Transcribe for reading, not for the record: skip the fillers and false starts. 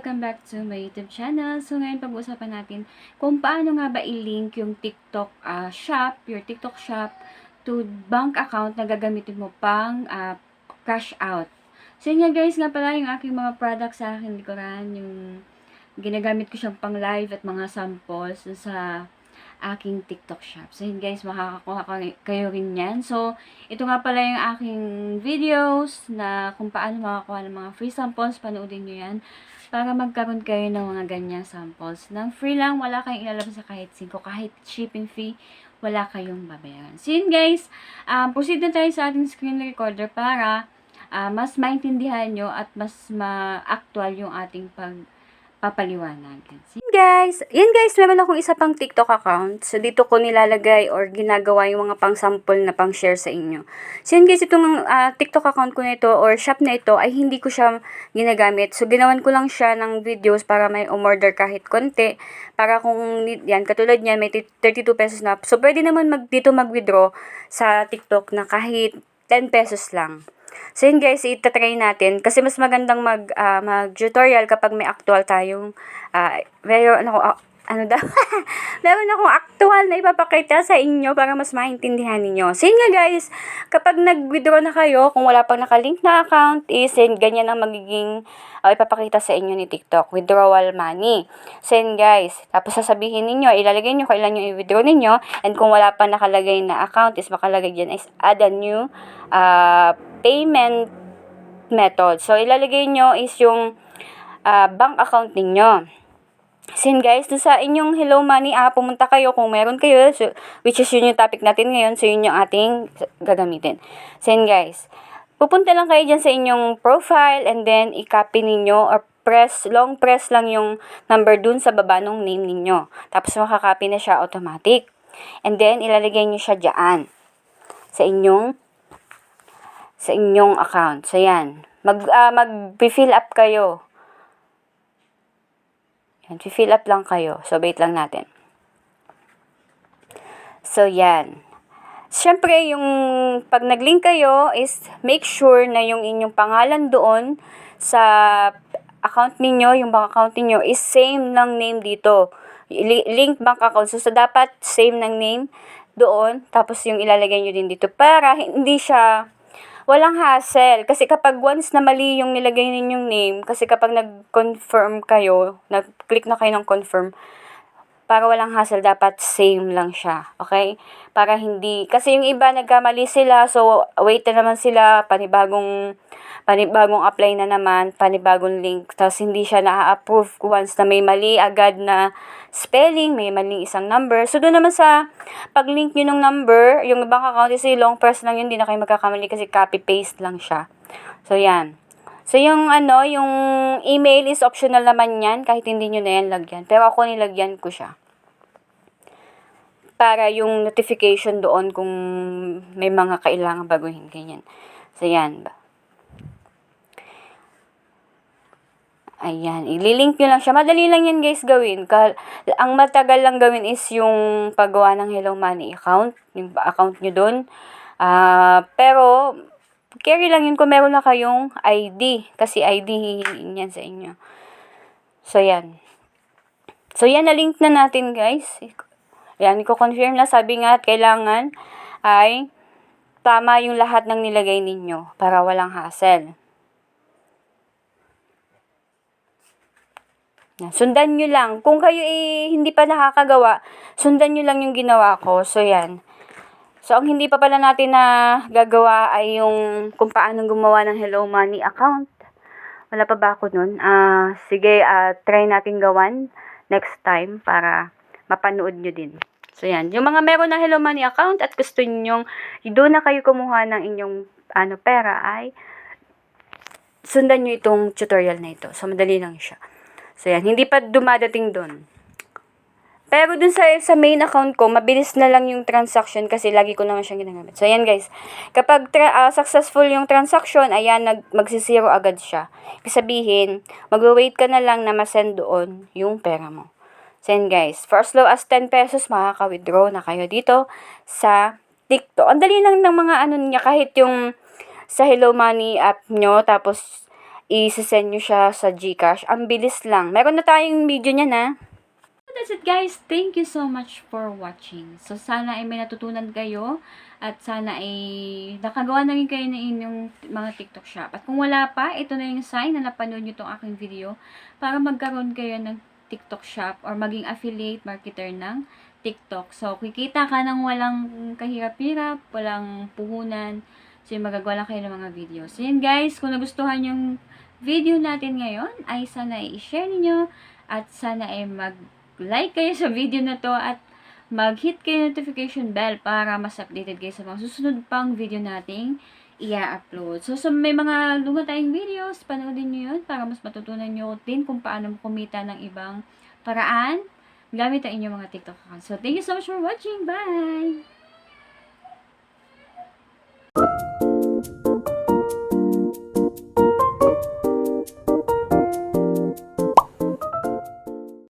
welcome back to my YouTube channel. So ngayon pag-uusapan natin kung paano nga ba i-link yung TikTok shop, your TikTok shop to bank account na gagamitin mo pang cash out. So yun nga guys, nga pala yung aking mga products sa aking likuran, yung ginagamit ko siyang pang live at mga samples sa aking TikTok shop. So yun guys, makakakuha kayo rin yan. So ito nga pala yung aking videos na kung paano makakuha ng mga free samples. Panoodin nyo yan para magkaroon kayo ng mga ganyang samples. Nang free lang, wala kayong ilalabas sa kahit 5, kahit shipping fee, wala kayong babayaran. So yun guys, proceed na tayo sa ating screen recorder para mas maintindihan nyo at mas ma-actual yung ating papaliwanag. Yun guys, meron akong isa pang TikTok account. So, dito ko nilalagay or ginagawa yung mga pang-sample na pang-share sa inyo. So, yun guys, itong TikTok account ko na ito or shop na ito ay hindi ko siya ginagamit. So, ginawan ko lang siya ng videos para may umorder kahit konti. Para kung yan, katulad niyan, may 32 pesos na. So, pwede naman dito mag-withdraw sa TikTok na kahit 10 pesos lang. So yun guys, itatry natin kasi mas magandang mag-tutorial kapag may actual tayong meron akong actual na ipapakita sa inyo para mas maintindihan ninyo. So yun nga guys, kapag nag-withdraw na kayo, kung wala pang nakalink na account, is ganyan ang magiging ipapakita sa inyo ni TikTok, withdrawal money. So yun guys, tapos sasabihin ninyo, ilalagay nyo kailan yung i-withdraw ninyo, and kung wala pa nakalagay na account, is makalagay dyan is add a new payment method. So ilalagay nyo is yung bank account ninyo. So guys, sa inyong Hello Money pumunta kayo kung meron kayo, so, which is yun yung topic natin ngayon, so yun yung ating gagamitin. So guys, pupunta lang kayo dyan sa inyong profile and then i-copy ninyo or long press lang yung number dun sa baba ng name ninyo. Tapos makakopy na siya automatic. And then ilalagay nyo siya dyan sa inyong account. So yan, mag-fill up kayo. Yan, fill up lang kayo. So, wait lang natin. So, yan. Siyempre, yung pag nag-link kayo is make sure na yung inyong pangalan doon sa account ninyo, yung bank account ninyo is same ng name dito. Link bank account. So, dapat same ng name doon. Tapos, yung ilalagay nyo din dito para hindi siya walang hassle. Kasi kapag once na mali yung nilagay ninyong name, kasi kapag nag-confirm kayo, nag-click na kayo ng confirm, para walang hassle, dapat same lang siya. Okay? Para hindi, kasi yung iba nagkamali sila, so wait na naman sila, panibagong apply na naman, panibagong link, tapos hindi siya na-approve once na may mali agad na spelling, may maling isang number. So, doon naman sa pag-link nyo ng number, yung bank account is long press lang yun, hindi na kayo magkakamali kasi copy-paste lang siya. So, yan. So, yung email is optional naman yan, kahit hindi nyo na yan lagyan. Pero ako nilagyan ko siya. Para yung notification doon kung may mga kailangan baguhin, ganyan. So, yan. Ayan, ililink nyo lang siya. Madali lang yan guys gawin. Ang matagal lang gawin is yung paggawa ng Hello Money account. Yung account nyo dun. Pero, carry lang yun kung meron na kayong ID. Kasi ID hihiin yan sa inyo. So, yan. So, yan, na-link na natin guys. Yan, i-confirm na. Sabi nga, kailangan ay tama yung lahat ng nilagay ninyo para walang hassle. Sundan nyo lang. Kung kayo hindi pa nakakagawa, sundan nyo lang yung ginawa ko. So, yan. So, ang hindi pa pala natin na gagawa ay yung kung paano gumawa ng Hello Money account. Wala pa ba ako nun? Sige, try natin gawan next time para mapanood nyo din. So, yan. Yung mga meron na Hello Money account at gusto nyo doon na kayo kumuha ng inyong pera ay sundan nyo itong tutorial na ito. So, madali lang siya. So, yan. Hindi pa dumadating doon. Pero dun sa main account ko, mabilis na lang yung transaction kasi lagi ko naman siyang ginagamit. So, yan guys. Kapag successful yung transaction, ayan, magsisiro agad siya. Ibig sabihin, mag-wait ka na lang na masend doon yung pera mo. So, yan guys. For as low as 10 pesos, makaka-withdraw na kayo dito sa TikTok. Ang dali lang ng mga niya, kahit yung sa Hello Money app nyo, tapos i-send nyo siya sa GCash. Ang bilis lang. Meron na tayong video niya na. That's it guys. Thank you so much for watching. So sana ay may natutunan kayo at sana ay nakagawa na rin kayo ng inyong mga TikTok shop. At kung wala pa, ito na yung sign na napanood nyo itong aking video para magkaroon kayo ng TikTok shop or maging affiliate marketer ng TikTok. So kikita ka ng walang kahirap-hirap, walang puhunan. So magagawa lang kayo ng mga videos. So yun guys, kung nagustuhan yung video natin ngayon, ay sana i-share niyo at sana ay mag-like kayo sa video na to at mag-hit kayo notification bell para mas updated kayo sa mga susunod pang video nating i-upload. So, may mga luma tayong videos, panoodin nyo yun para mas matutunan nyo din kung paano kumita ng ibang paraan gamit ang inyong mga TikTok account. So, thank you so much for watching. Bye!